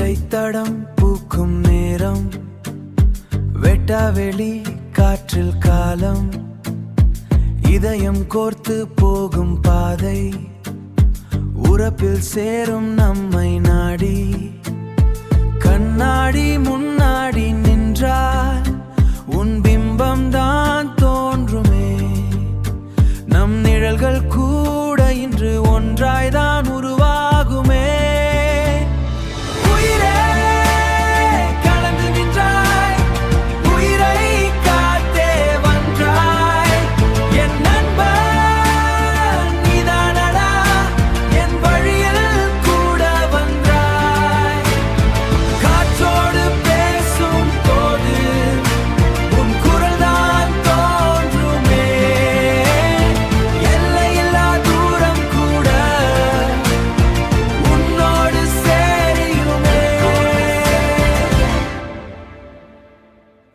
இலைத்தடம் பூக்கும் நேரம், வெட்டாவெளி காற்றில் காலம், இதயம் கோர்த்து போகும் பாதை, உறப்பில் சேரும் நம்மை நாடி. கண்ணாடி முன்னாடி நின்றால் உன் பிம்பம் தான் தோன்றுமே. நம் நிழல்கள் கூட இன்று ஒன்றாய்தான் உருவாகுமே.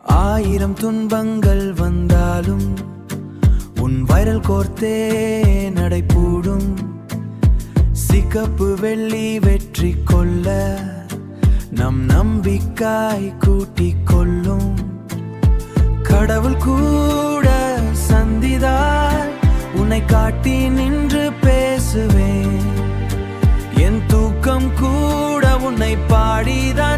ஆயிரம் துன்பங்கள் வந்தாலும் உன் வைரல் கோர்த்தே நடைபூடும். சிகப்பு வெள்ளி வெற்றி கொள்ள நம் நம்பிக்காய் கூட்டிக் கொள்ளும். கடவுள் கூட சந்திதால் உன்னை காட்டி நின்று பேசுவேன். என் தூக்கம் கூட உன்னை பாடிதான்